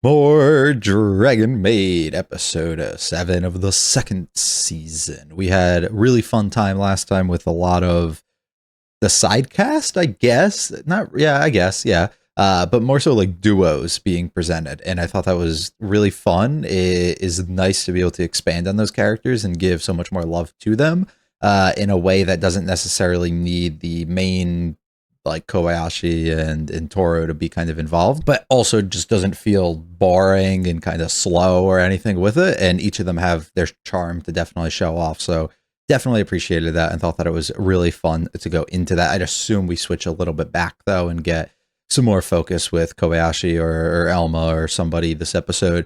More Dragon Maid, episode 7 of the second season. We had a really fun time last time with a lot of the side cast, I guess. Not, yeah, I guess, yeah. But more so like duos being presented. And I thought that was really fun. It is nice to be able to expand on those characters and give so much more love to them in a way that doesn't necessarily need the main like Kobayashi and Toro to be kind of involved, but also just doesn't feel boring and kind of slow or anything with it. And each of them have their charm to definitely show off. So definitely appreciated that and thought that it was really fun to go into that. I'd assume we switch a little bit back though and get some more focus with Kobayashi or Elma or somebody this episode.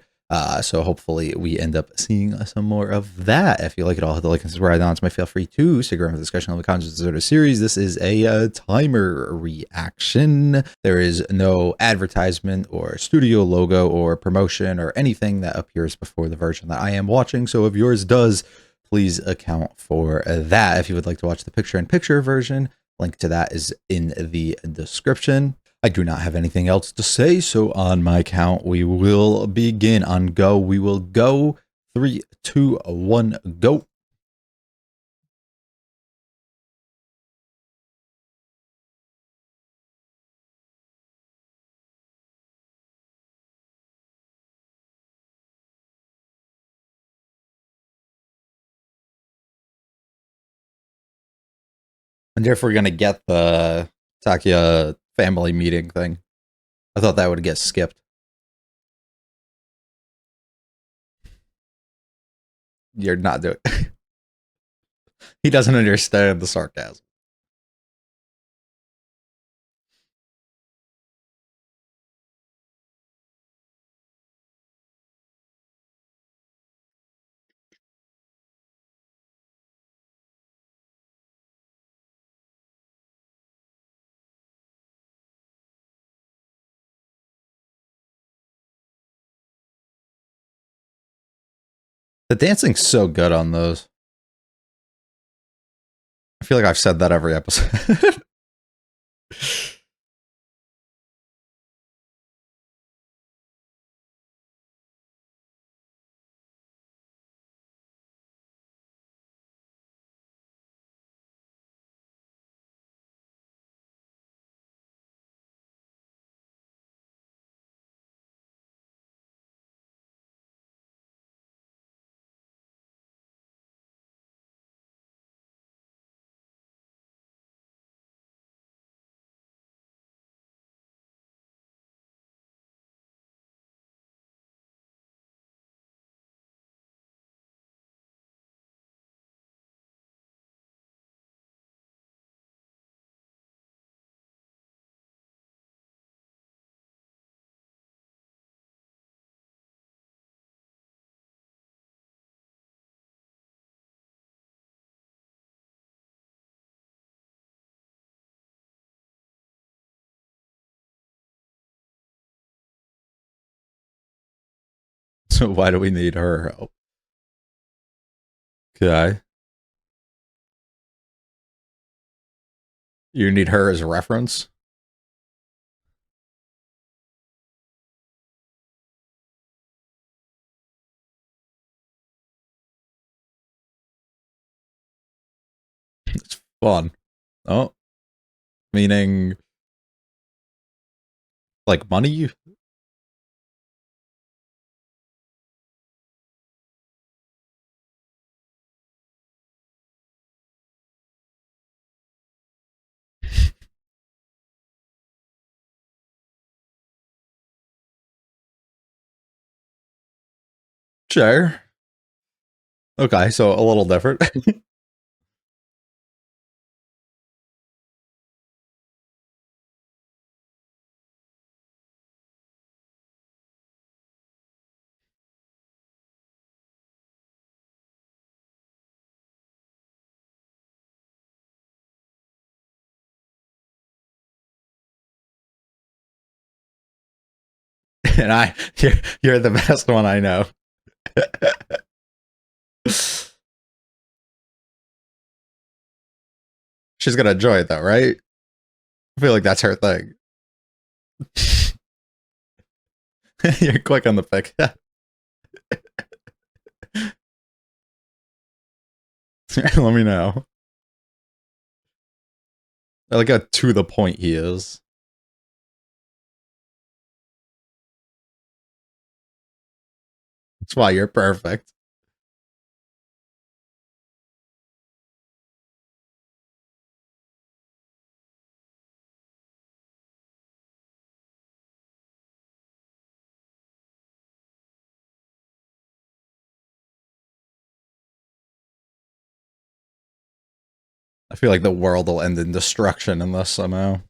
So hopefully we end up seeing some more of that. If you like it all, hit the like and subscribe on. It's my feel free to stick around for the discussion on the content of the series. This is a timer reaction. There is no advertisement or studio logo or promotion or anything that appears before the version that I am watching. So if yours does, please account for that. If you would like to watch the picture-in-picture version, link to that is in the description. I do not have anything else to say, so on my count, we will begin. On go, we will go. 3, 2, 1, go. And if we're going to get the Takia family meeting thing, I thought that would get skipped. You're not doing it. He doesn't understand the sarcasm. The dancing's so good on those. I feel like I've said that every episode. So why do we need her help? Okay. You need her as a reference? It's fun. Oh, meaning like money? Sure. Okay, so a little different. And you're the best one I know. She's gonna enjoy it though, right? I feel like that's her thing. You're quick on the pick. Let me know. I like how to the point he is. That's why you're perfect. I feel like the world will end in destruction in this somehow.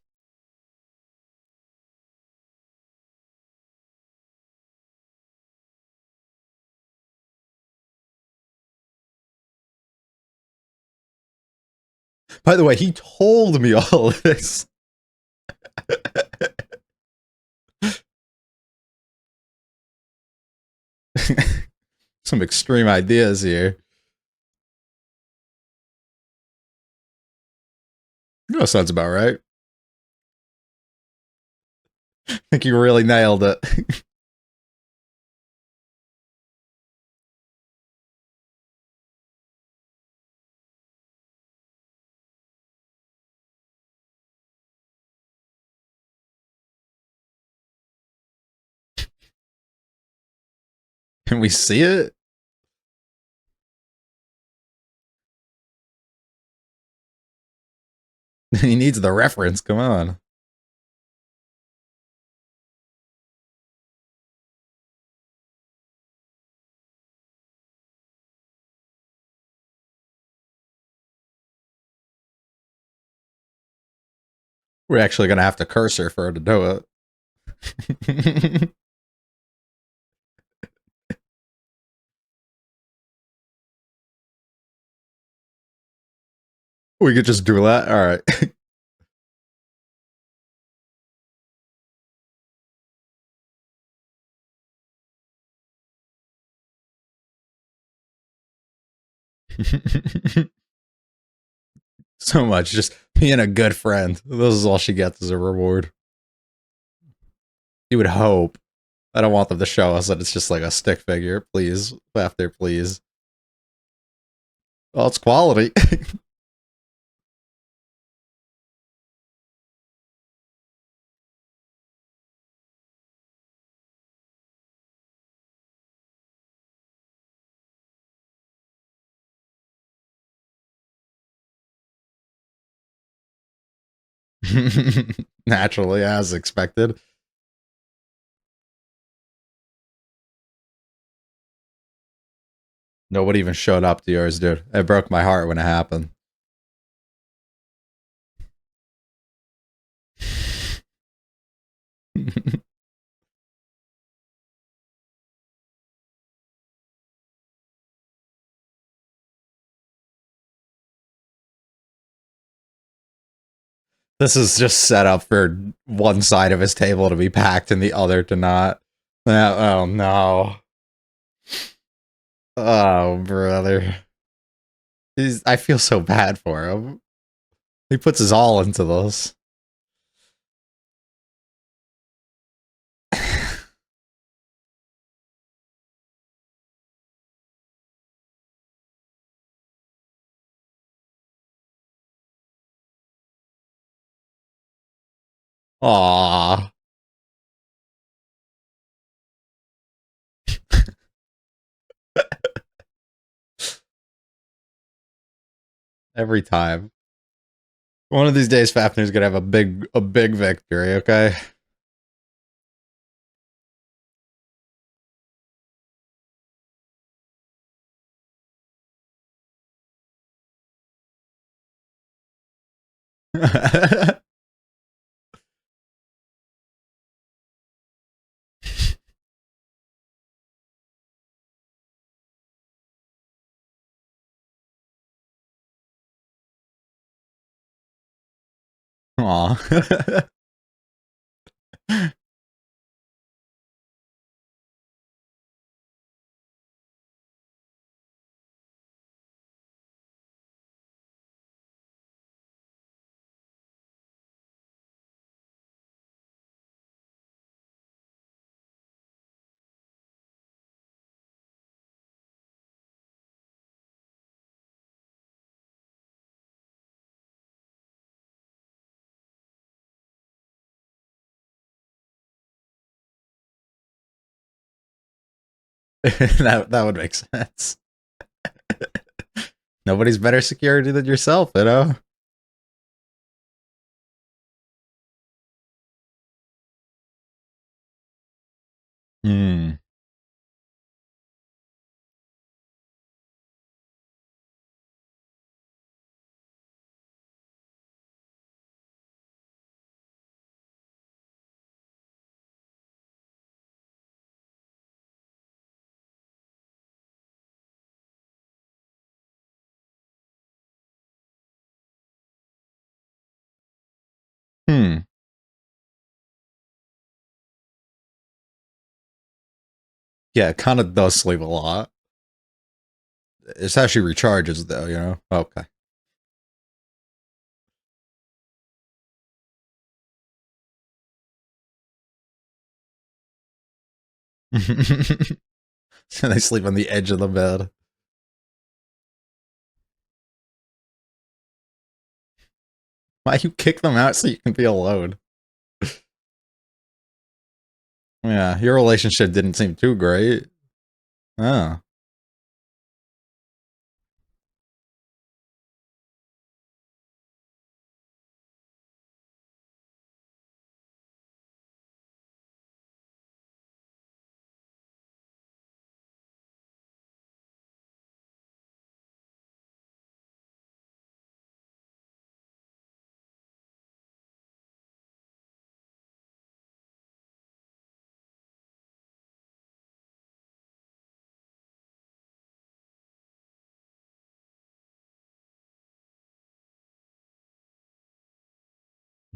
By the way, he told me all of this. Some extreme ideas here. That sounds about right. I think you really nailed it. Can we see it? He needs the reference. Come on. We're actually gonna have to curse her for her to do it. We could just do that. All right. So much. Just being a good friend. This is all she gets as a reward. You would hope. I don't want them to show us that it's just like a stick figure. Please. After, please. Well, it's quality. Naturally, as expected. Nobody even showed up to yours, dude. It broke my heart when it happened. This is just set up for one side of his table to be packed and the other to not. Oh no. Oh brother. I feel so bad for him. He puts his all into this. Aww. Every time. One of these days, Fafner's gonna have a big victory, okay? Aw. That would make sense. Nobody's better security than yourself, you know? Hmm. Hmm. Yeah, it kind of does sleep a lot. It's how she recharges, though, you know? Okay. And they sleep on the edge of the bed. Why you kick them out so you can be alone? Yeah, your relationship didn't seem too great. Oh.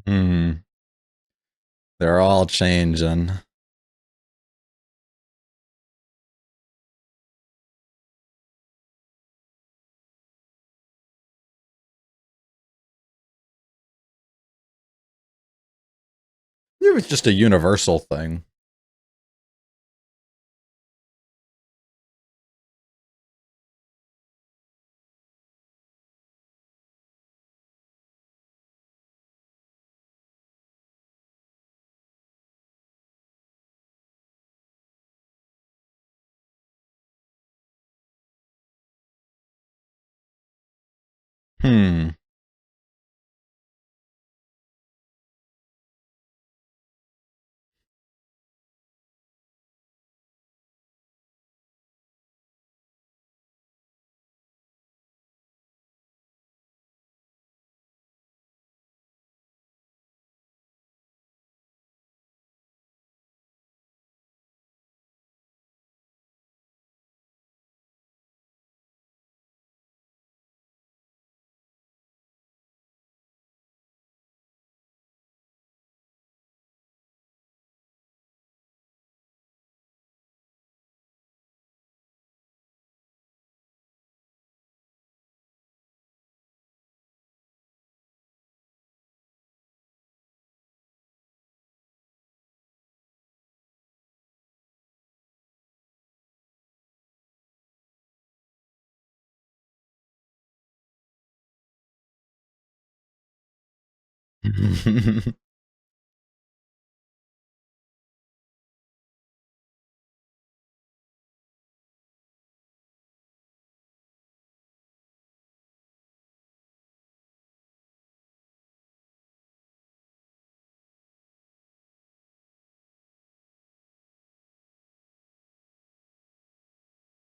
Hmm. They're all changing. It was just a universal thing. Hmm. It's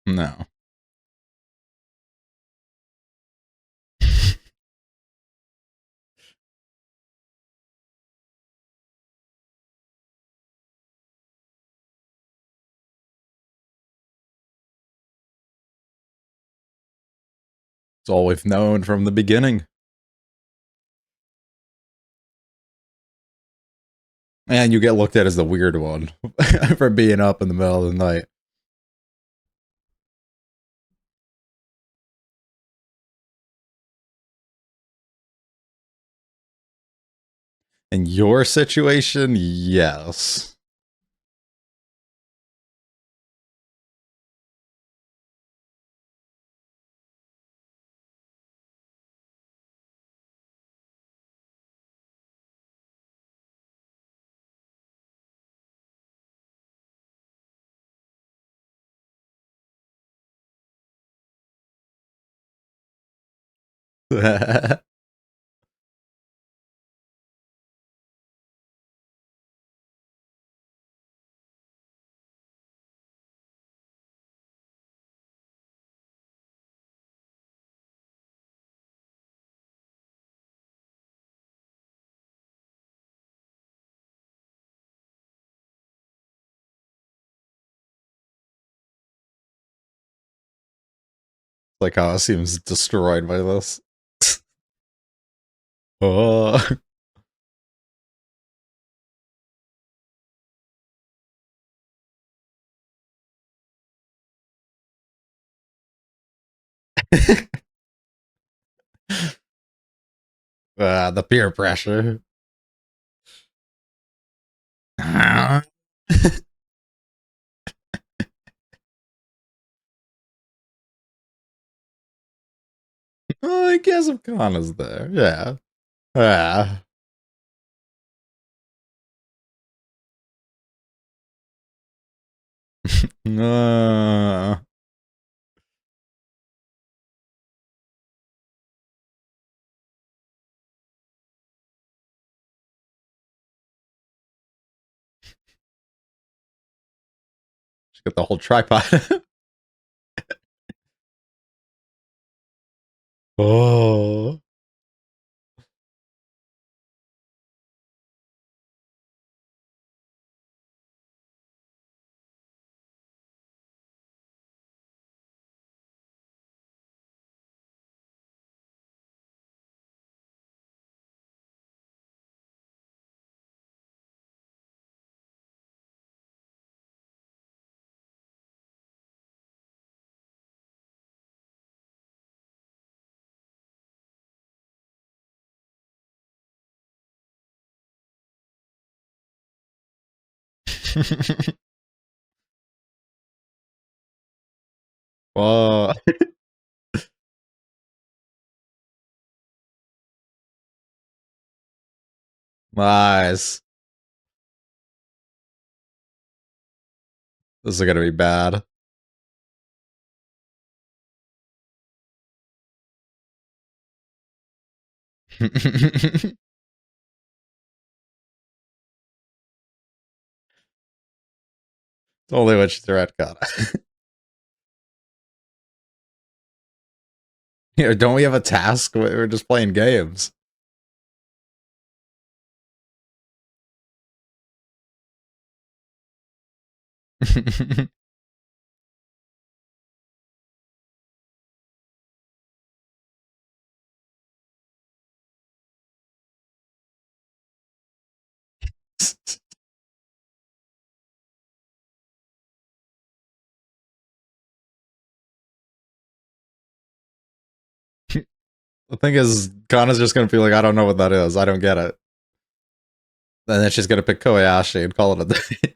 no. It's all we've known from the beginning. And you get looked at as the weird one for being up in the middle of the night. In your situation, yes. Like how it seems destroyed by this. Oh. The peer pressure. Oh, I guess if Kana's there, yeah. Yeah. Uh, just get the whole tripod. Oh. Whoa. Nice. This is gonna be bad. It's only when she's at Kana. You know, don't we have a task? We're just playing games. The thing is, Kana's just gonna feel like, I don't know what that is. I don't get it. And then she's gonna pick Kobayashi and call it a day.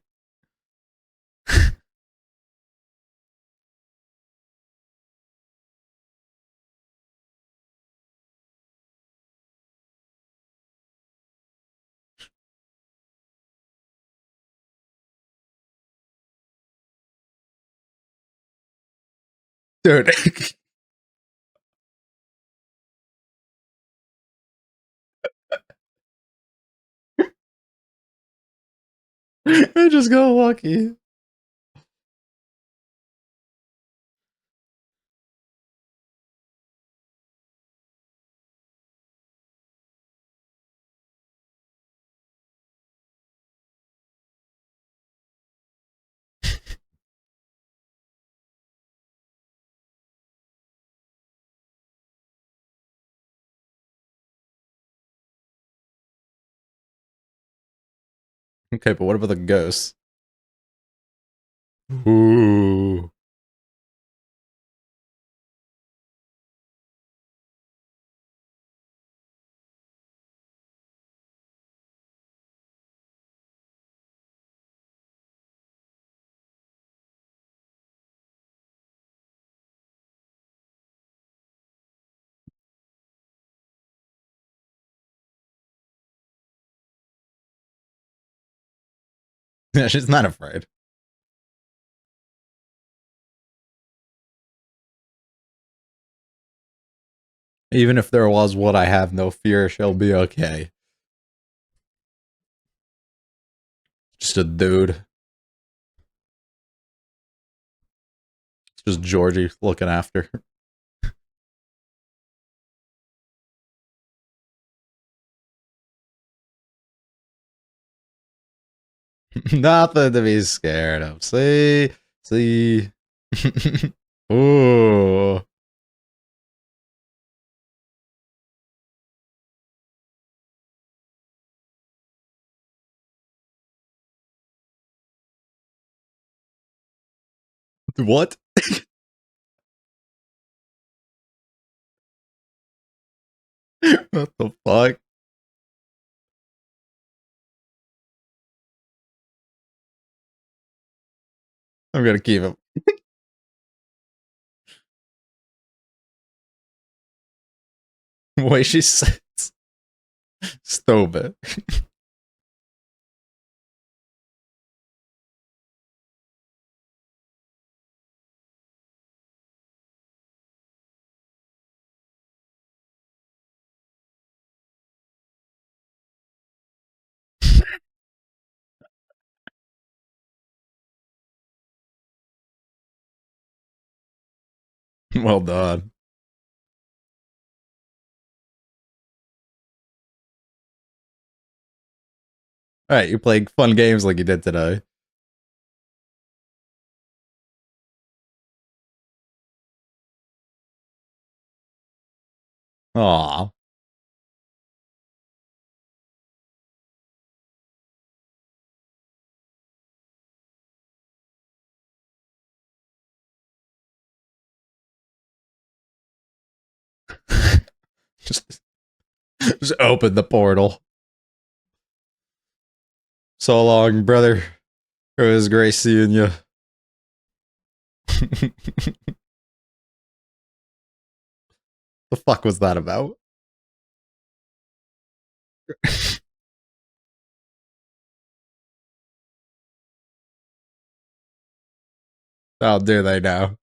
Dude. I just got lucky. Okay, but what about the ghosts? Ooh. Yeah, she's not afraid. Even if there was one, I have no fear she'll be okay. Just a dude. It's just Georgie looking after. Nothing to be scared of. See. Ooh. What? What the fuck? I'm gonna keep him. The way she sits. Stupid. Well done. Alright, you playing fun games like you did today. Aw. just, just open the portal. So long, brother. It was great seeing you. The fuck was that about? How dare they now?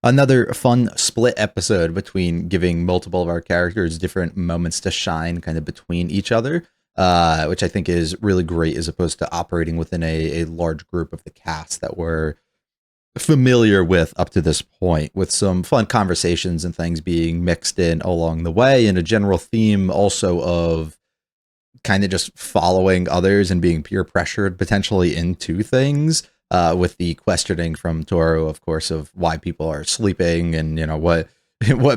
Another fun split episode between giving multiple of our characters different moments to shine kind of between each other, which I think is really great as opposed to operating within a large group of the cast that we're familiar with up to this point, with some fun conversations and things being mixed in along the way, and a general theme also of kind of just following others and being peer pressured potentially into things, with the questioning from Toru, of course, of why people are sleeping and what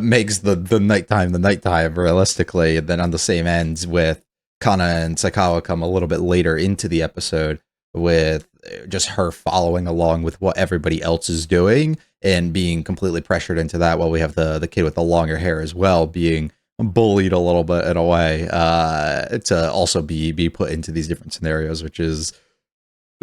makes the nighttime the nighttime realistically. And then on the same ends with Kana and Sakawa come a little bit later into the episode with just her following along with what everybody else is doing and being completely pressured into that, while we have the kid with the longer hair as well being bullied a little bit in a way, to also be put into these different scenarios, which is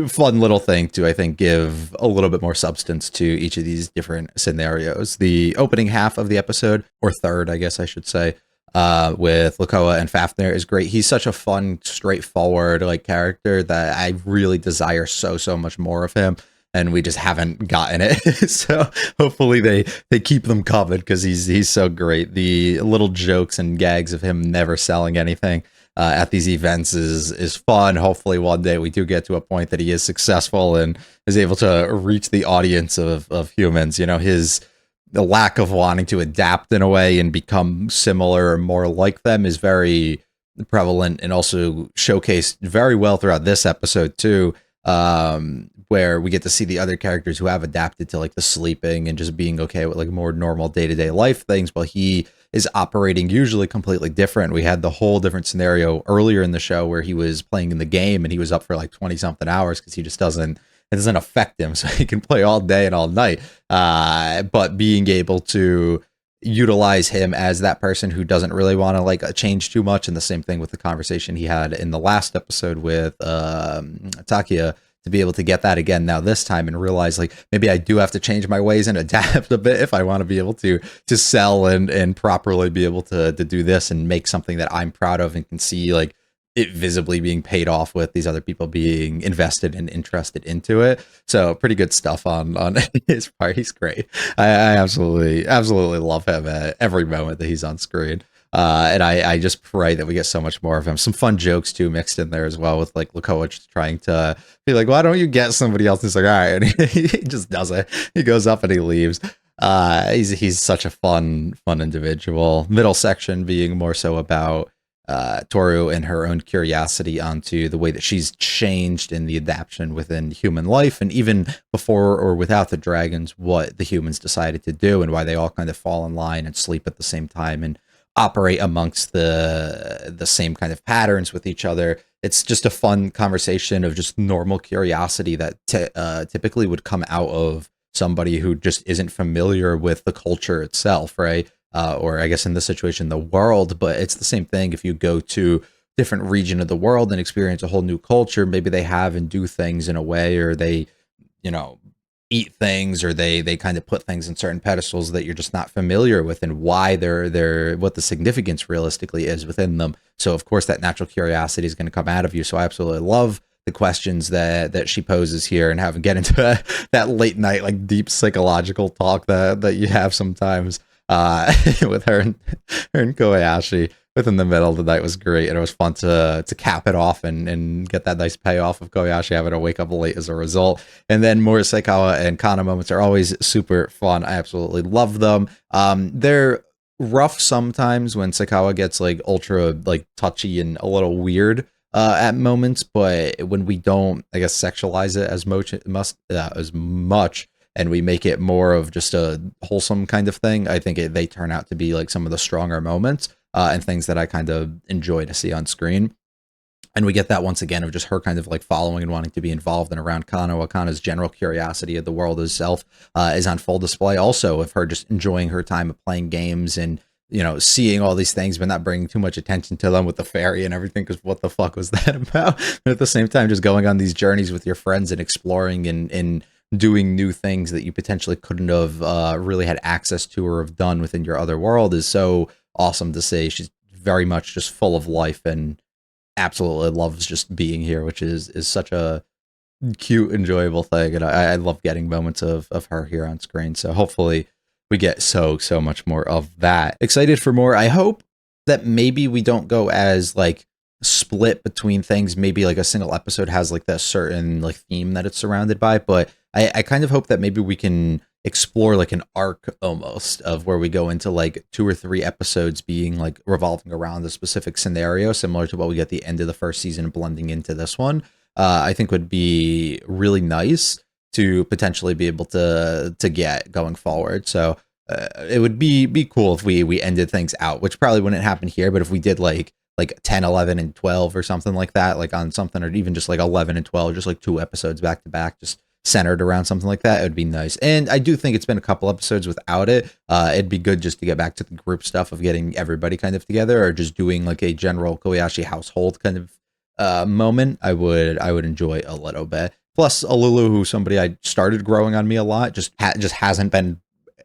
a fun little thing to, I think, give a little bit more substance to each of these different scenarios. The opening half of the episode, or third, I guess I should say, with Lakoa and Fafnir is great. He's such a fun, straightforward like character that I really desire so much more of him, and we just haven't gotten it. So hopefully they keep them covered, because he's so great. The little jokes and gags of him never selling anything at these events is fun. Hopefully one day we do get to a point that he is successful and is able to reach the audience of humans. The lack of wanting to adapt in a way and become similar or more like them is very prevalent, and also showcased very well throughout this episode too, where we get to see the other characters who have adapted to like the sleeping and just being okay with like more normal day-to-day life things, while he is operating usually completely different. We had the whole different scenario earlier in the show where he was playing in the game and he was up for like 20 something hours because he just it doesn't affect him, so he can play all day and all night. But being able to utilize him as that person who doesn't really want to like change too much. And the same thing with the conversation he had in the last episode with Takia, to be able to get that again now this time and realize like maybe I do have to change my ways and adapt a bit if I want to be able to sell and properly be able to do this and make something that I'm proud of and can see like it visibly being paid off with these other people being invested and interested into it. So pretty good stuff on his part. He's great. I absolutely love him at every moment that he's on screen. And I just pray that we get so much more of him. Some fun jokes too mixed in there as well, with like Lakoa just trying to be like, why don't you get somebody else? And he's like, all right, and he just does it. He goes up and he leaves. He's such a fun individual. Middle section being more so about Toru and her own curiosity onto the way that she's changed in the adaptation within human life, and even before or without the dragons, what the humans decided to do and why they all kind of fall in line and sleep at the same time and operate amongst the same kind of patterns with each other. It's just a fun conversation of just normal curiosity that typically would come out of somebody who just isn't familiar with the culture itself, right? Or I guess in this situation, the world. But it's the same thing if you go to different region of the world and experience a whole new culture. Maybe they have and do things in a way, or they, eat things, or they kind of put things in certain pedestals that you're just not familiar with, and why they're what the significance realistically is within them. So of course that natural curiosity is going to come out of you. So I absolutely love the questions that she poses here, and have get into that late night like deep psychological talk that you have sometimes with her and Kobayashi within the middle of the night was great. And it was fun to cap it off and get that nice payoff of Kobayashi having to wake up late as a result. And then more Saikawa and Kana moments are always super fun. I absolutely love them. They're rough sometimes when Saikawa gets like ultra like touchy and a little weird at moments, but when we don't, I guess, sexualize it as much, and we make it more of just a wholesome kind of thing, I think they turn out to be like some of the stronger moments and things that I kind of enjoy to see on screen. And we get that once again of just her kind of like following and wanting to be involved and around Kana. Kana's general curiosity of the world itself is on full display. Also, of her just enjoying her time of playing games and seeing all these things, but not bringing too much attention to them with the fairy and everything, because what the fuck was that about? But at the same time, just going on these journeys with your friends and exploring and doing new things that you potentially couldn't have really had access to or have done within your other world is so awesome to see. She's very much just full of life and absolutely loves just being here, which is such a cute, enjoyable thing. And I love getting moments of her here on screen. So hopefully we get so much more of that. Excited for more. I hope that maybe we don't go as like split between things. Maybe like a single episode has like that certain like theme that it's surrounded by, but I kind of hope that maybe we can explore like an arc almost of where we go into like 2 or 3 episodes being like revolving around a specific scenario, similar to what we get at the end of the first season blending into this one. I think would be really nice to potentially be able to get going forward. So it would be cool if we ended things out, which probably wouldn't happen here, but if we did like 10, 11, and 12 or something like that, like on something, or even just like 11 and 12, just like 2 episodes back to back, just centered around something like that, it would be nice. And I do think it's been a couple episodes without it. It'd be good just to get back to the group stuff of getting everybody kind of together, or just doing like a general Kobayashi household kind of moment. I would enjoy a little bit. Plus Alulu, who somebody I started growing on me a lot, just hasn't been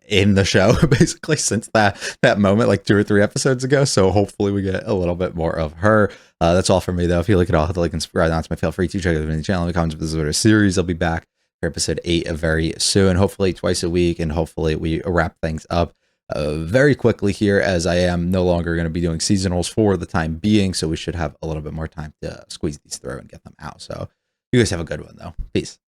in the show basically since that moment like 2 or 3 episodes ago. So hopefully we get a little bit more of her. That's all for me though. If you like it all, hit the like and subscribe. That's my feel free to check out the channel in the comments if this is a series. I'll be back for episode 8 very soon, hopefully twice a week, and hopefully we wrap things up very quickly here, as I am no longer going to be doing seasonals for the time being, so we should have a little bit more time to squeeze these through and get them out. So you guys have a good one though. Peace.